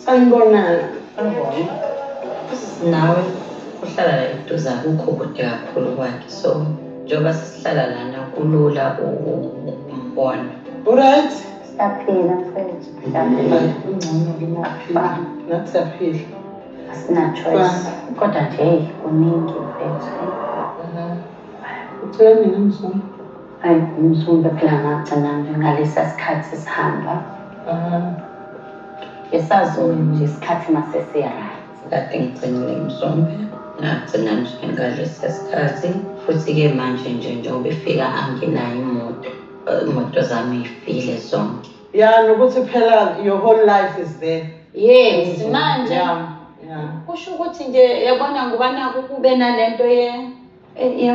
Sanibonani. Nawe uhlala la eduze akukho kude kakhulu kwakhe, so njengoba sesihlala lana kulula ukumbona. Alright. Siyaphila mfethu. Ungcono-ke maphila. Nathi siyaphila. Asina-choice. Kodwa nje kuningi mfethu. Ucela nini Mzumbe? Hayi, Mzumbe phela ngagcina nje ngalesa sikhathi sihamba. Esazi nje isikhathi mase siya-right. Kade ngigcinile Mzumbe, ngagcina nje ngalesi sikhathi, futhi-ke manje njengoba efika anginayo imoto zami y'file zonke. Yeah, nokuthi phela your whole life is there. Yes, manje. Yeah. Kusho ukuthi nje yabona ngubana kube nalento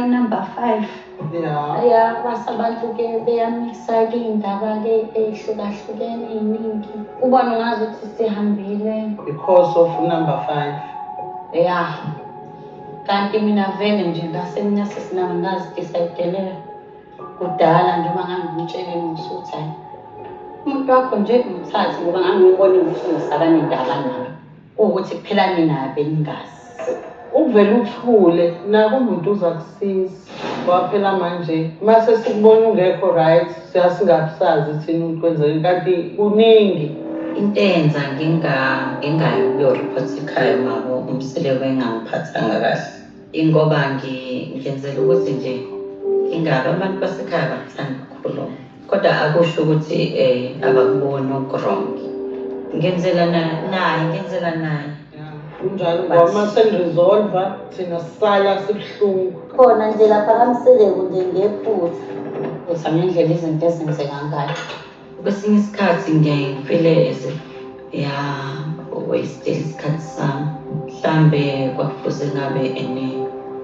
number 5. Yeah. Yeah, basabantu-ke beyamisa-ke iy'ndaba-ke ey'hlukahlukene ey'ningi. Ubona ungazi ukuthi sihambile. Because of number 5. Yeah. Kanti mina vele nje ngasemina sesinama ngazidecide kudala njengoba ngangimtshele ngisuthi hayi umuntu wakho nje umthathe ngoba ngangibona ukuthi ngisabanendaba nawe. Ukuthi kuphela mina beningazi. Uvela uthule nako umuntu uza kusiza. Waphela manje mase sikubona ungekho right siyasingasazi thina ukwenzeni kanti kuningi. Into eyenza ngingayo ukuyoripotha ekhaya mabo umsile wengangiphathanga kahle. Ingoba ngenzela ukuthi nje ingabe abantu basekhaya bakuthanda ukukhuluma. Kodwa akusho ukuthi abakuboni okurongi. Ngenzela naye. Kunjalo ngoba mase niresolve thina sisala sibuhlungu. Khona nje lapha kamseleko nje ngephutha. Uthi ngendlela izinto ezenzeka ngayo. Kwesinye isikhathi ngifile waste isikhathi sami. Mhlambe kwakufuze ngabe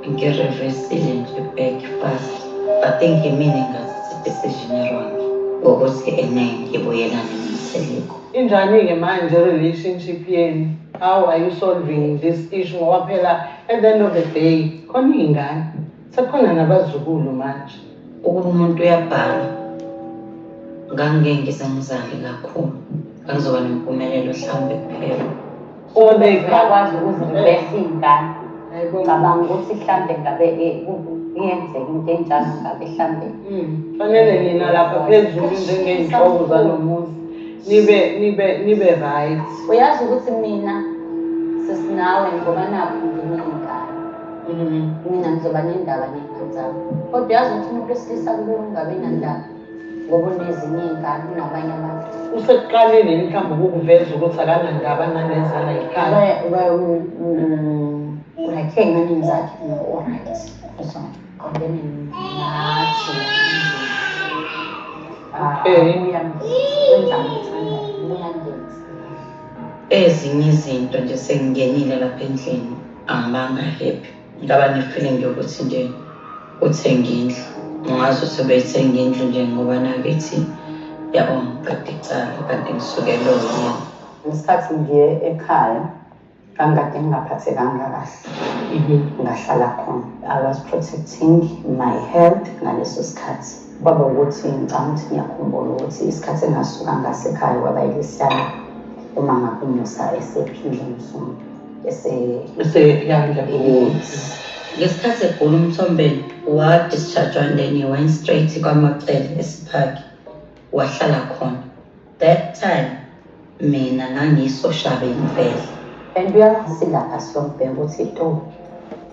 ngireversile nje back fast. I think mina ngazithatha decision wrong ukuthi ngibuyelane nomseleko. Injani-ke manje relationship yenu? How are you solving this issue? Ngoba phela at the end of the day khona iy'ngane sekhona nabazukulu manje. Ukuba umuntu uyabhala ngangeke ngize ngizale kakhulu, ngangizoba nempumelelo mhlawumbe kuphela. So they Uyakwazi ukuzirivesa iy'ngane. Cabanga ukuthi mhlambe ngabe iyenzeka into enjalo ngabe mhlambe. Fanele nina lapha phezulu njengey'nhloko zalomuzi nibe right. Uyazi ukuthi mina sesinawe ngoba nakho nginey'ngane. Mina ngizoba nendaba ney'ngane zami. Kodwa uyazi ukuthi umuntu wesilisa kulula ungabi nandaba ngoba unezinye iy'ngane unabanye abantu. Usekuqalile mhlawumbe ukuveza ukuthi akanandaba nalezana yikhaya. Like ey'nganeni zakhe no-alright. So kodeni nathi uyangwenza ngithanda uyangenza. Ezinye izinto nje sengingenile lapha endlini angibanga happy. Ngaba ne-feeling yokuthi nje uthenga indlu. Ungazi ukuthi ubeyithenga indlu nje ngoba nakithi yabo ngiqeda icala kanti ngisuke loyo. Ngesikhathi ngiye ekhaya ngangikade ngingaphathekanga kahle. Ngahlala khona. I was protecting my health ngaleso sikhathi. Kwaba ukuthi ngicabanga ukuthi ngiyakhumbula ukuthi isikhathi engasuka ngasekhaya kwaba yilesiyana uma ngabe umusa esephile Mzumbe. Ngesikhathi egula uMthombeni wa-discharge and then he went straight kwaMacele eSiphaki wahlala khona. That time mina ngangiyisoshaba impela. And uyazi lapha siyobheka ukuthi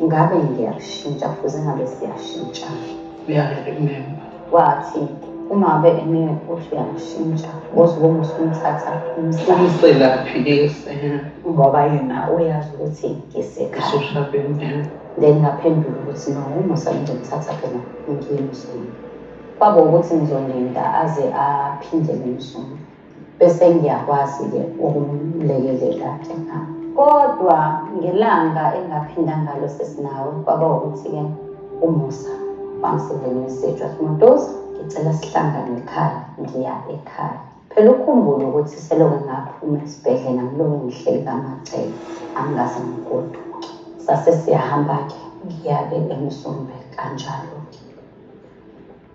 ngabe ngiyakushintsha futhi ngabe siyashintsha. Remember. Wathi uma ngabe uthi uyangishintsha uzobona usumthatha Umselaphi yes. Ngoba yena uyazi ukuthi ngisekhaya. Soshabeni. Then ngaphendula ukuthi no umusa ngizomthatha phela ngiyemzulu. Kwaba ukuthi ngizolinda aze aphindele Mzumbe. Bese ngiyakwazi-ke ukumlekelela ekhaya. Kodwa ngelanga engaphinda ngalo sesinawe kwaba ukuthi-ke umusa wangisendela imessage wathi Montoza ngicela sihlangane ekhaya ngiya ekhaya. Phela ukhumbule ukuthi selokhu ngaphuma esibhedlela ngilokhu ngihleli kaMacele angikaze ngigoduke. Sase siyahamba-ke ngiya-ke eMzumbe kanjalo-ke.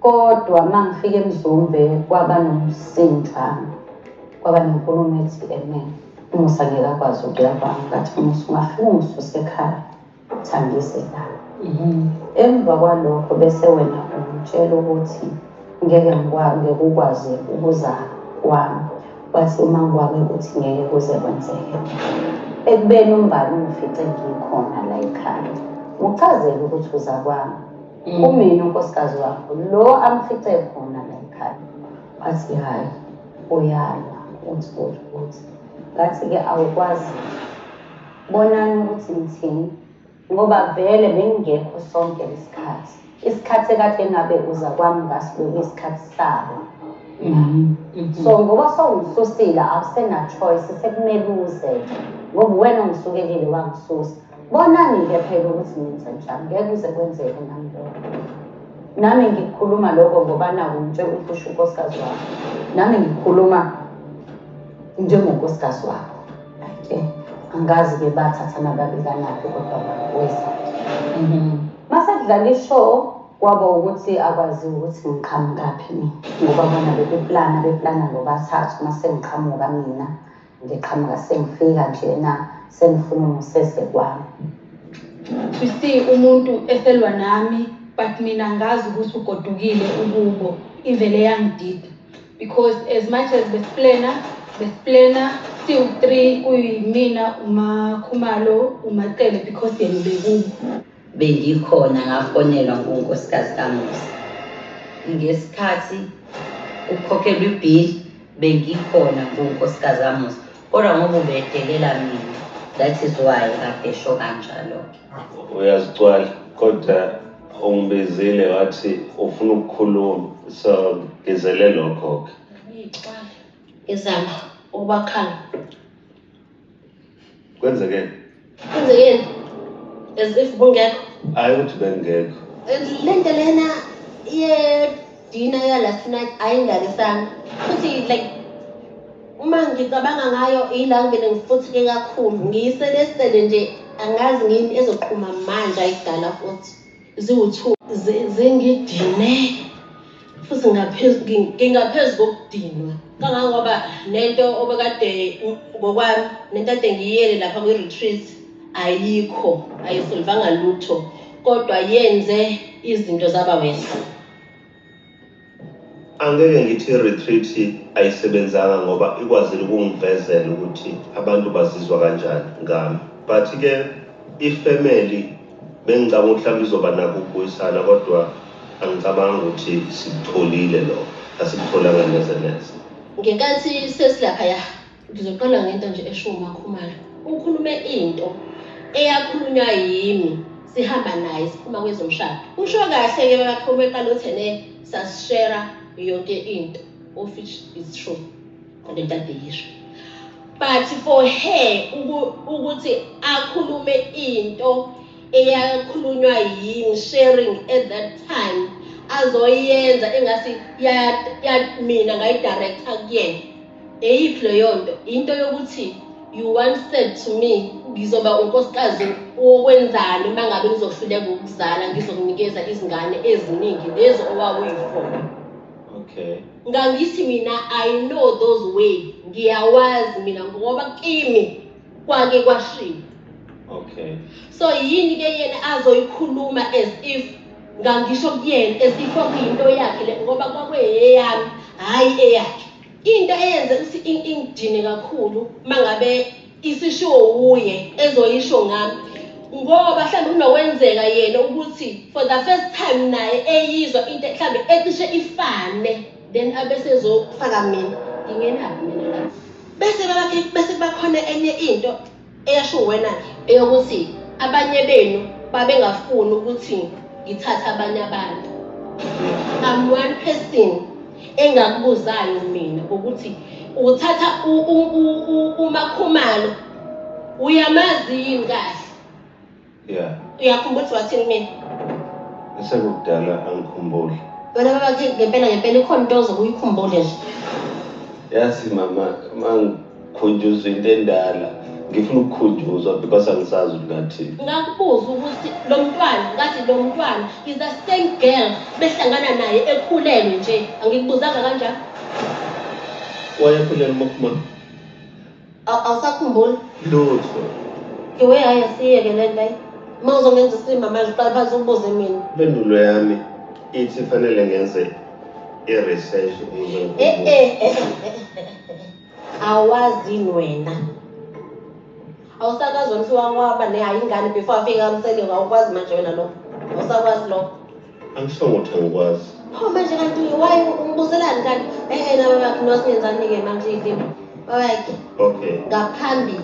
Kodwa mangifika eMzumbe kwaba nomsindwana. Kwaba nenkulumo ethi amen. Umusa ngeke akwazi ukulava ngathi umusa ungafika ungisuse ekhaya thambise la. Emva kwalokho bese wena umtshela ukuthi ngeke ukwazi ukuza kwami. Wathi uma ngikwabe ukuthi ngeke kuze kwenzeke. Ekubeni umbali ungifice ngikhona la ekhaya. Uchazele ukuthi uza kwami. Umina unkosikazi wakho lo amfice khona la ekhaya. Wathi hayi uyala uthi ngathi-ke awukwazi bonani ukuthi ngithini ngoba vele bengingekho sonke isikhathi ekade ngabe uza kwami ngaso bekuyisikhathi sabo. So ngoba sowungisusile awusena-choice sekumele uze ngoba wena ungisukelile wangisusa. Bonani-ke phela ukuthi ngenze njani ngeke uze kwenzeke nami lokho. Nami ngikhuluma lokho ngoba naku ngitshela ukuthi usho unkosikazi wakho. Nami ngikhuluma njengonkosikazi wakho. Okay. Angazi-ke bathathana babekanaphi kodwa bakweza. Mase kudlala ishow kwaba ukuthi akwazi ukuthi ngiqhamukaphi mina ngoba bona beplana ngobathathu mase ngiqhamuka mina ngiqhamuka sengifika njena sengifuna umusese kwami. Twisty umuntu eselwa nami but mina ngazi ukuthi ugodukile ukubo ivele yangidida because as much as besiplana still 3 kuyimina uMakhumalo uMacele because yena bekubo. Bengikhona ngafonelwa ngunkosikazi kaMusa ngesikhathi ukhokhelwa ibill bengikhona ngunkosikazi kaMusa kodwa ngoba ubedelela mina that is why kade esho kanjalo. Uyazicwala kodwa ungibizile wathi ufuna ukukhuluma so ngizele lokho izama ubakhala kwenzekeni as if bungekho hayi ukuthi bengekho lento lena ye dinner ya last night ayingalisanga futhi like uma ngicabanga ngayo ila ngivele ngifuthike kakhulu ngiyiselesele nje angazi ngini ezoqhuma manje ayidala futhi ziwu2 zengidine futhi ngingaphezu kokudinwa kangangoba nento obekade ngokwami nento ade ngiyele lapha kwi-retreat ayikho ayisolvanga lutho kodwa yenze izinto zaba wehla. Angeke ngithi i-retreat ayisebenzanga ngoba ikwazile ukungivezela ukuthi abantu bazizwa kanjani ngami but-ke ifamily bengicabanga ukuthi mhlawumbe izoba nakho ukubuyisana kodwa angicabanga ukuthi sikutholile lo asikutholanga neze neze. Ngenkathi sesilaphaya ngizoqala ngento nje esho uMakhumalo ukhulume into eyakhulunywa yimi sihamba naye siphuma kwezomshado usho kahle-ke bakakhuluma eqala uthene sasishare yonke into of which is true lento ade yisho but for her ukuthi akhulume into eyakhulunywa yimi sharing at that time azoyenza engasi ya mina ngayidirector kuyena eyiphi leyo nto into yokuthi you once said to me ngizoba unkosikazi wokwenzani mangabe ngizohluleka ukuzala ngizokunikeza izingane eziningi lezo owawuyifona. Okay. Ngangithi mina I know those way ngiyawazi mina ngoba kimi kwake kwashiya. Okay. So yini ke yena azoyikhuluma as if ngangisho kuyena as if kuyinto yakhe le ngoba kwakuyeyami hayi eyakhe. Into eyenze ukuthi ingidine kakhulu mangabe isishiwo uye ezoyisho ngami ngoba mhlawumbe kunokwenzeka yena ukuthi for the first time naye eyizwa into mhlawumbe ecishe ifane then abesezofaka mina ngingenaphi mina la bese bakhona enye into eyasho wena eyokuthi abanye benu babengafuni ukuthi ngithathe abanye abantu. I'm one person engakubuzayo mina ukuthi uthatha uMakhumalo uyamazi yini kahle? Yeah. Uyakhumbula ukuthi wathini mina? Esekudala angikhumbuli. Wena baba ngempela ikhona into ozokuyikhumbule nje. Yazi mama mangikhunjuzwa into endala ngifuna ukukhunjuzwa because angisazi ukuthi ngathini. Ngakubuza ukuthi lo mntwana is the same girl behlangana naye ekhulelwe nje angikubuzanga kanjani? Wayekhulelwe uMakhumalo? Awusakhumbuli? Lutho. Ngiwe hayi asiyeke le nto ayi. Uma uzongenza isilima manje uqala phansi ubuze mina. Impendulo yami ithi fanele ngenze i-research. Awazini wena. Awusakazwa mhlu waba nehayi ingane before afike kamseleni awukwazi manje wena lokho. Awusakwazi lokho. Angisho ukuthi angikwazi. Pho manje kanti why ungibuzelani kanti nabo bakhe nosingenzani-ke manje ilimi babakhe Okay. ngaphambi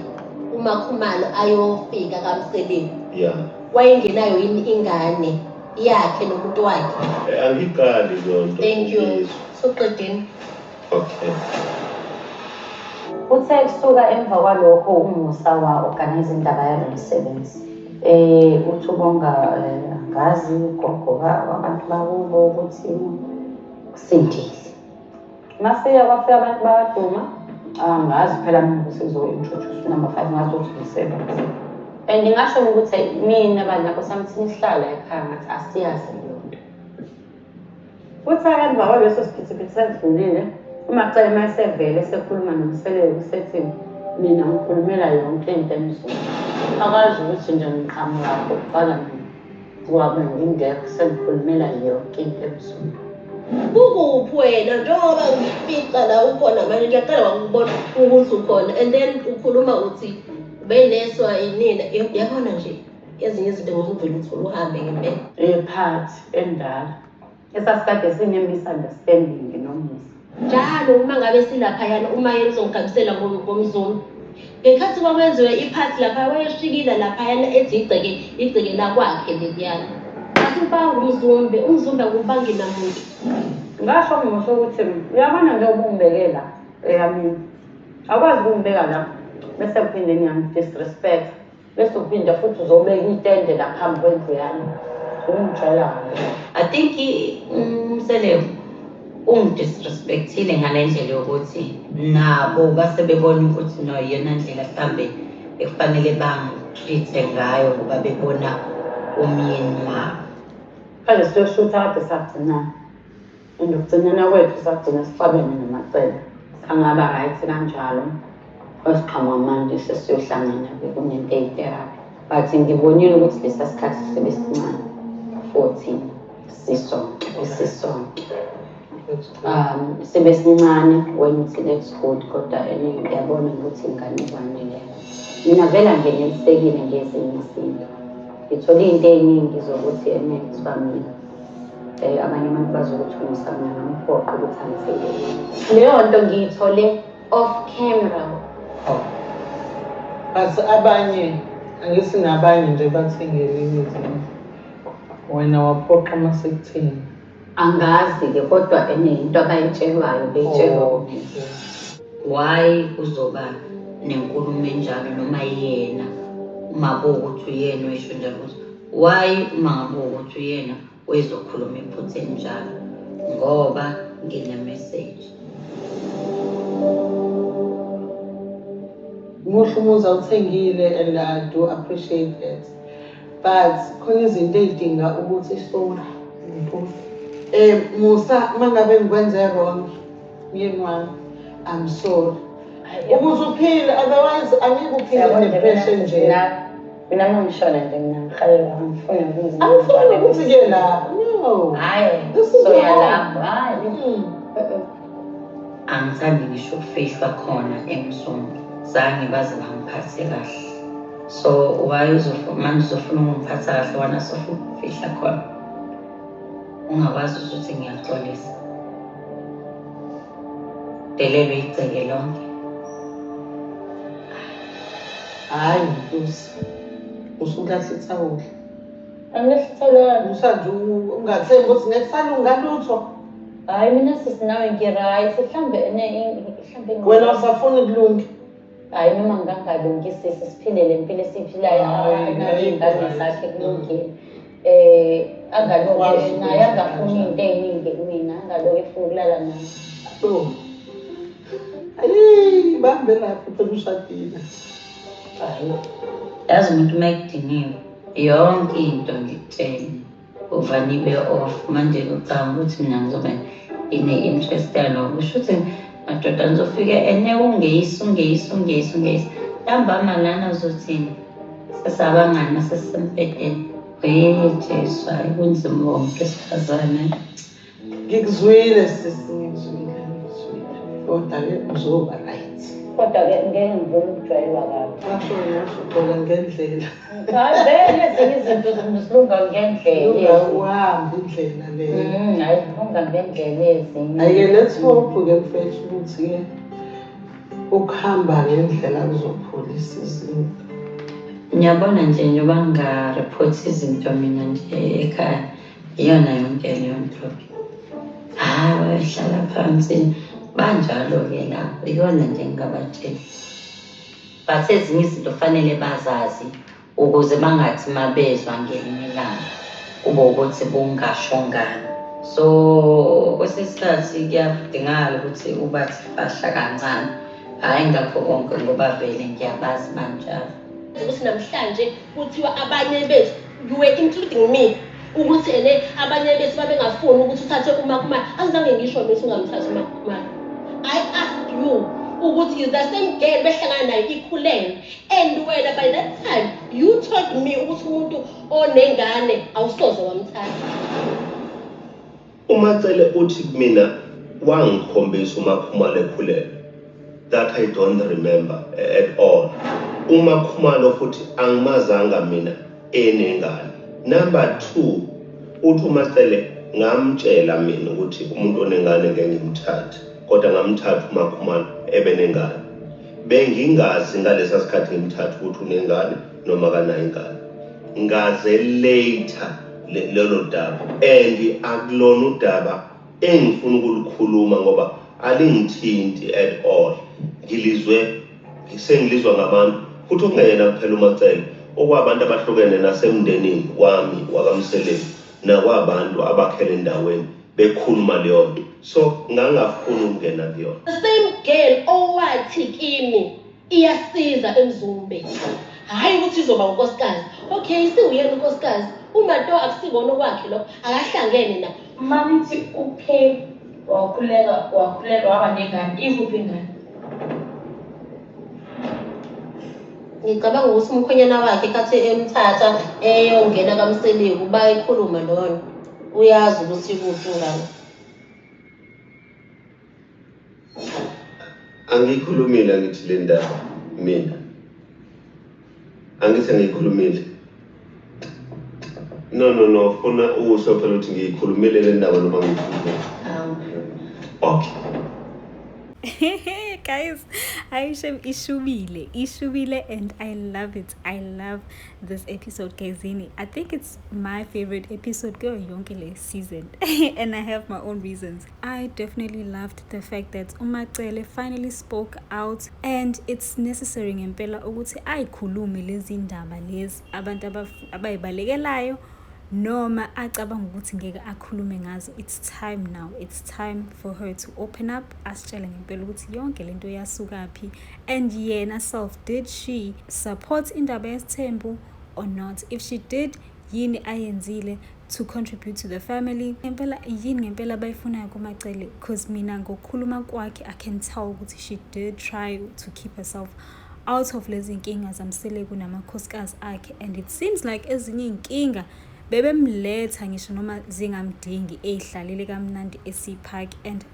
uMakhumalo ayofika kamseleni Yeah. wayengenayo yini ingane yakhe nomuntu wakhe. Angikali lonto. Thank you. Soqedeni. Okay. Uthe kusuka emva kwalokho uMusa wa-organize indaba yalo-msebenzi. Uthi ubonga angazi ugogo abantu bakubo ukuthi kusindile. Masiya kwafika abantu bakaduma, angazi phela mina sizo-introduce number 5 ngathi uthi umsebenzi. And ngingasho ukuthi mina abantu lapho samthini sihlala ekhaya ngathi asiyazi leyo nto. Futhi emva kwaleso siphithiphithi sedlulile, uMacele mayesevele sekhuluma nomseleli usethi mina ngikhulumela yonke into emzulu. Akazi ukuthi nje ngiqhamuka kuqala mina ngoba ngingekho sengikhulumela yonke into emzulu. Kukuphi wena njengoba ngifica la ukhona manje ngiyaqala ngikubona ukuthi ukhona and then ukhuluma uthi ubeneswa inina yabona nje ezinye izinto ngokuvela uthula uhambe ngempela. Ephathi endala esasikade sine-misunderstanding nomusa. Njalo uma ngabe silaphayana uma yena uzongigabisela ngomzulu ngekhathi kwakwenziwe iphathi lapha wayeshikile laphayana ethi igceke lakwakhe leliyana asibanga umzumbe akubangi namuntu. Ngasho ngisho ukuthi uyabona nje ubumbekela yamina akwazi ukumbeka la bese kuphinde ngiyam-disrespect bese uphinde futhi uzobeka itende la phambi kwendlu yami ungijwayela kabi. I think umselewu ungidisrespectile ngale ndlela yokuthi nabo base bebona ukuthi no yena ndlela mhlambe ekufanele bangitreat ngayo ngoba bebona umyeni wabo. Phela siyoshutha kade sagcinana and ukugcinana kwethu sagcina sifabene noMacele angaba right kanjalo wesiqhamuka manje sesiyohlangana-ke kunento eyitherapy but ngibonile ukuthi lesa sikhathi sebesincane 14 sisonke sebesincane when uthi let's good kodwa ngiyabona ukuthi ingane kwanele mina vele ngenelisekile ngezinye izinto ngithole into ey'ningi zokuthi kuthiwa mina abanye abantu bazokuthi umsana ngamphoqa ukuthi angithelele leyo nto ngiyithole off camera. But abanye angithi nabanye nje bathengele izinto wena waphoqa amasekuthini. Angazi-ke kodwa into abayitshelwayo beyitshelwa ukuthi Why kuzoba nenkulumo enjalo noma yena uma kuwukuthi uyena uyisho njalo ukuthi why uma ngabe ukuthi uyena wezokhuluma iphutha enjalo ngoba ngine-message. Muhle umuzi awuthengile and I do appreciate it. But khona izinto ey'dinga ukuthi sola. Musa uma ngabe ngikwenze wrong myeni wami I'm sorry. Ukuze uphile otherwise angeke uphile ne-depression nje. mina uma ngishona nje mina ngihalela angifuni Angifuni ukuthi-ke lapho. No. hhayi This is soya wrong. lapho hhayi Angithandi ngisho ukufihlwa khona emzungu zange baze bangiphathe kahle. So why manje uzofuna ungiphatha kahle wena sofuna ukufihla khona ungakwazi ukuthi ngiyaxolisa delelwe igceke lonke. Hayi Nkosi. Usulahle ithawula. angilehlithelani Usanje ungathembi ukuthi ngesalunga lutho. hhayi mina sisinawe ngi-right mhlawumbe Wena usafuna ukulunga. hhayi noma ngangalungisisi siphile le mpilo esiyiphilayo iy'ngane zakhe kulungile angaloke naye angafuni iy'nto ey'ningi kumina angaloke efuna ukulala naye. So. Ayi bambe lapho phela ushadile. Hhayi Yazi umuntu uma ekudiniwe yonke into ngikutshele uvanibe off manje ucabanga ukuthi mina ngizobe ine-interest yaloko kusho ukuthi madoda nizofike ene ungeyisi ntambama lana uzothini sesabangani sesisempedeni Jesu hayi kunzima wonke esifazane Ngikuzwile sisi ngikuzwile kodwa-ke uzoba right Kodwa-ke ngeke ngivune ukujwayelwa kabi. ngasho ugqoka ngendlela Vele ezinye izinto zilunga ngendlela. uhamba indlela leyo Hayi zilunga ngendlela ezinye. Ake let's hope-ke mfethu ukuthi-ke ukuhamba ngendlela kuzopholisa izinto. ngiyabona nje njengoba ngingareport izinto mina nje ekhaya iyona yonke leyo nto hlala phansi banjalo-ke lapho iyona nje ngingabatshela but ezinye izinto fanele bazazi ukuze bangathi mabezwa ngelinye ilanga kube ukuthi bungashongana so kwesinye isikhathi kuyadingakala ukuthi ubathi fahla kancane hhayi ngakho konke ngoba vele ngiyabazi banjalo ukuthi namhlanje kuthiwa abanye bethu you were including me ukuthi abanye bethu babengafuni ukuthi uthathe uMakhumalo angizange ngisho ukuthi ungamthathi uMakhumalo I asked you ukuthi is the same girl behlangana nayo ikhulelwe and wena by that time you told me ukuthi umuntu onengane awusoze wamthatha uMacele uthi kumina wangikhombisa uMakhumalo ekhulelwe that I don't remember at all uMakhumalo futhi angimazanga mina enengane number 2 uthi uMacele ngamtshela mina ukuthi umuntu onengane ngeke ngimthathe kodwa ngamthatha uMakhumalo ebenengane bengingazi ngalesa sikhathi ngimthatha ukuthi unengane noma kanayo ingane ngaze later lelo daba and akulona udaba engifuna ukulikhuluma ngoba alingithinti at all ngilizwe sengilizwa ngabantu futhi okungeyena kuphela uMacele okwabantu abahlukene nasemndenini wami wakamseleni nakwabantu abakhele endaweni bekhuluma leyo nto so ngangafuni ukungena kuyona the same girl owathi kimi iyasiza eMzumbe hayi ukuthi izoba unkosikazi okay siwuyena unkosikazi uMato akusibona okwakhe lo akahlangene na mamithi okay wakhulelwa waba nengane ikuphi ingane ngicabanga ukuthi umkhwenyana wakhe khathi emthatha eyongena kaMseleku bayikhuluma lona uyazi ukuthi kuphi ngane angikhulumile ngithi le ndaba mina angithi ngiyikhulumile no funa usho phela ukuthi ngiyikhulumile le ndaba noma ngiyikhulumile okay Guys, Aisha Ishubile, and I love it. I love this episode, Kazini. I think it's my favorite episode going Yonkele season, and I have my own reasons. I definitely loved the fact that Umacele finally spoke out, and it's necessary ngempela ukuthi ayikhulume lezi ndaba lezi abantu abayibalekelayo noma acabanga ukuthi ngeke akhulume ngazo. It's time now, it's time for her to open up, asitshele ngempela ukuthi yonke lento yasukaphi, and yena self, did she support indaba yesithembu or not? If she did, yini ayenzile to contribute to the family? Ngempela yini ngempela bayifunayo kuMacele? Because mina ngokukhuluma kwakhe I can tell ukuthi she did try to keep herself out of lezi inkinga zaMseleku namakhosikazi akhe, and it seems like ezinye inkinga bebemletha ngisho noma zingamdingi ehlalele kamnandi eSeapark. And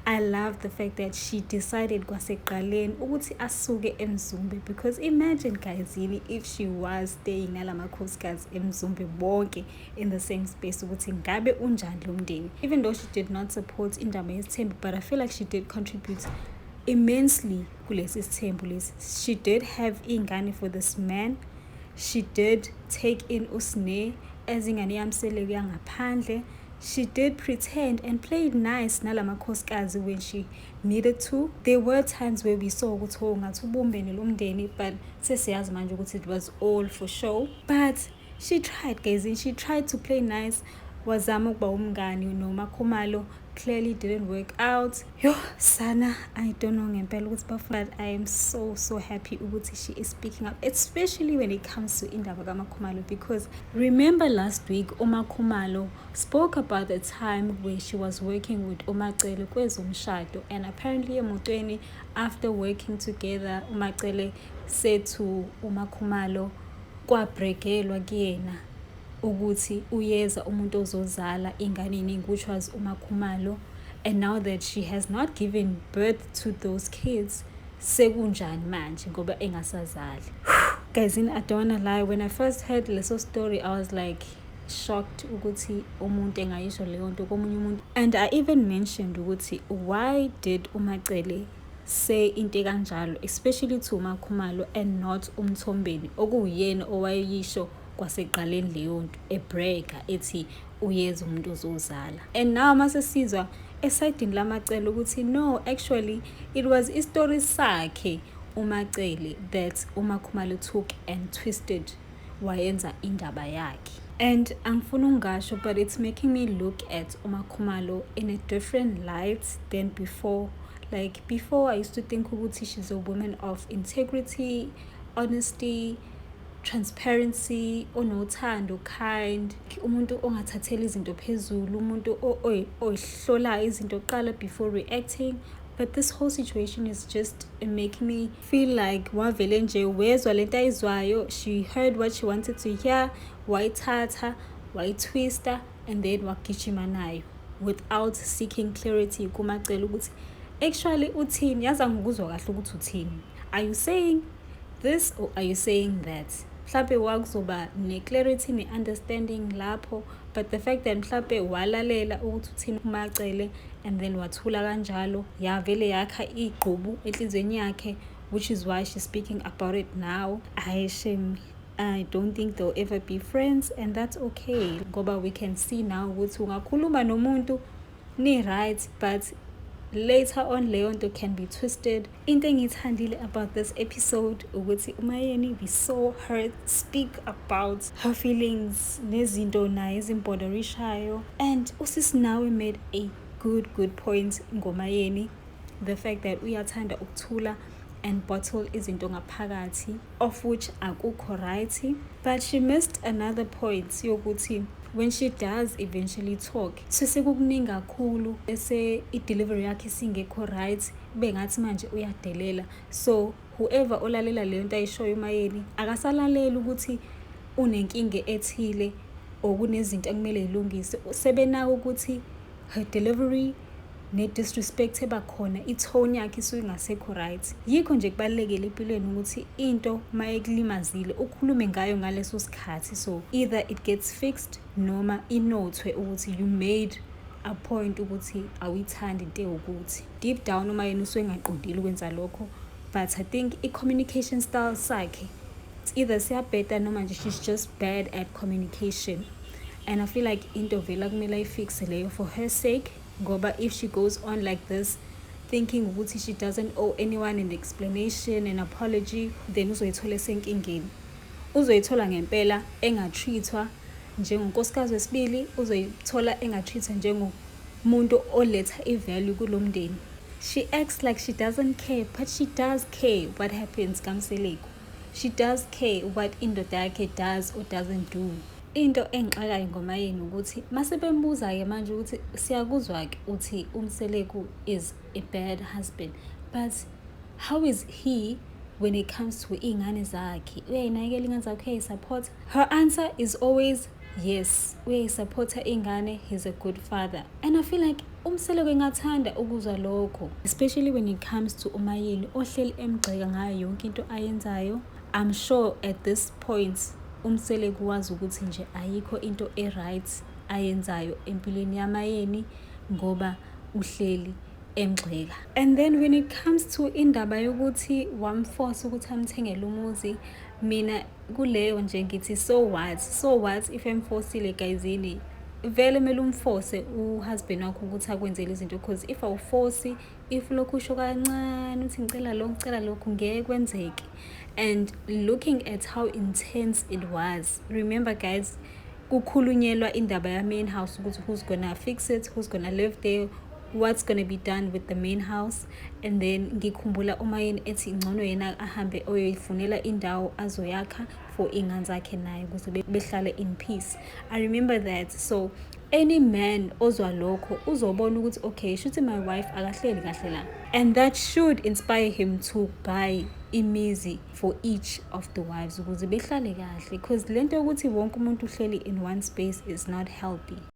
I love the fact that she decided kwaseqaleni ukuthi asuke eMzumbe, because imagine guys, if she was staying nalamakhosikazi eMzumbe bonke in the same space, ukuthi ngabe unjani lo mndeni. Even though she did not support indaba yesithembu, but I feel like she did contribute immensely kulesi sithembu lesi. She did have ingane for this man. She did take in Usne as ingane yamSeleku yangaphandle. She did pretend and played nice nalamakhosikazi when she needed to. There were times where we saw ukuthi ngathi ubumbene lo mndeni, but sesiyazi manje ukuthi it was all for show. But she tried, guys, and she tried to play nice. Wazama ukuba umngani noMakhumalo clearly didn't work out. Yo, Sana, I don't know ngempela ukuthi bafuna, but I am so happy ukuthi she is speaking up, especially when it comes to indaba kaMakhumalo, because remember last week uMakhumalo spoke about the time where she was working with uMacele kwezomshado, and apparently emotweni after working together uMacele said to uMakhumalo kwabrekelwa kuyena ukuthi uyeza umuntu ozozala ingane eningi, which was uMakhumalo, and now that she has not given birth to those kids, sekunjani manje ngoba engasazali. Guys, I don't wanna lie, when I first heard leso story I was like shocked ukuthi umuntu engayisho leyo nto komunye umuntu, and I even mentioned ukuthi why did uMacele say into kanjalo, especially to uMakhumalo and not uMthombeni okuyena owayisho kwaseqaleni leyo nto, ebreaka ethi uyeza umuntu ozozala. And now mase sizwa esidini laMacele ukuthi no, actually it was istory sakhe uMacele that uMakhumalo took and twisted wayenza indaba yakhe. And angifuna ungasho, but it's making me look at uMakhumalo in a different light than before. Like before I used to think ukuthi she's a woman of integrity, honesty, transparency, onothando, kind, umuntu ongathatheli izinto phezulu, umuntu ohlola izinto qala before reacting. But this whole situation is just making me feel like wavele nje wezwa lento ayizwayo, she heard what she wanted to hear, wayithatha, wayitwista, and then wagijima nayo without seeking clarity kuMacele ukuthi actually uthini, yaza ngikuzwa kahle ukuthi uthini. Are you saying this or are you saying that? Mhlawumbe wakuzoba ne-clarity ne-understanding lapho, but the fact that mhlawumbe walalela ukuthi uthini uMacele and then wathula kanjalo, yavele yakha igqubu enhlizweni yakhe, which is why she's speaking about it now. I don't think they'll ever be friends, and that's okay ngoba we can see now ukuthi ungakhuluma nomuntu ni right, but later on leyo nto can be twisted. Into engithandile about this episode ukuthi uMayeni be so hurt, speak about her feelings nezinto naye ezimbotherishayo, and uSisinawe made a good point ngoMayeni, the fact that uyathanda ukuthula and bottle izinto ngaphakathi, of which akukho right. But she missed another point yokuthi when she does eventually talk, sekukuningi kakhulu bese i-delivery yakhe singekho right, bengathi manje uyadelela. So whoever olalela leyo nto ayishoyo uMayeni akasalaleli ukuthi unenkinga ethile okunezinto ekumele ilungise, sebenaka ukuthi her delivery ne-disrespect ebakhona, i-tone yakhe isuke ingasekho right. Yikho nje kubalulekile empilweni ukuthi into mayekulimazile ukhulume ngayo ngaleso sikhathi, so either it gets fixed noma inothwe ukuthi you made a point ukuthi awuyithandi into ewukuthi. Deep down uMayeni usuke engaqondile ukwenza lokho, but I think i-communication style sakhe it's either siyabheda noma nje she's just bad at communication, and I feel like into vela kumele ayifixe leyo for her sake, ngoba if she goes on like this thinking ukuthi she doesn't owe anyone an explanation, an apology, then uzoyithola senkingeni. Uzoyithola ngempela engatreatwa njengonkosikazi wesibili, uzoyithola engatreatwa njengomuntu oletha i-value kulomndeni. She acts like she doesn't care, but she does care what happens kaMseleko. She does care what indoda yakhe does or doesn't do. Into engixakayo ngoMayeni ukuthi mase bembuza ke manje ukuthi siyakuzwa ke uthi uMseleko is a bad husband, but how is he when it comes to ingane zakhe? Uyayinakekela ingane zakhe, uyayisupport? Her answer is always yes, uyayisupport ingane, he's a good father. And I feel like uMseleko engathanda ukuzwa lokho, especially when it comes to uMayeni ohleli emgxeka ngayo yonke into ayenzayo. I'm sure at this point uMseleko wazi ukuthi nje ayikho into e-right ayenzayo empilweni yaMayeni ngoba uhleli emgxeka. And then when it comes to indaba yokuthi wamforce ukuthi amthengele umuzi, mina kuleyo nje ngithi so what if emforcile guyzini, vele mele umforce uhusband wakho ukuthi akwenzele izinto, because if awuforce, if lokhu usho kancane uthi ngicela lokhu ngeke kwenzeke. And looking at how intense it was, remember guys, kukhulunyelwa indaba ya main house ukuthi who's gonna fix it, who's gonna live there, what's going to be done with the main house. And then ngikhumbula uma yena ethi ngcono yena ahambe oyoyifunela indawo azoyakha for ingane zakhe naye ukuze behlale in peace. I remember that. So any man ozwa lokho uzobona ukuthi okay, shuthi my wife akahleli kahle la, and that should inspire him to buy imizi for each of the wives ukuze behlale kahle, because lento ukuthi wonke umuntu uhleli in one space is not healthy.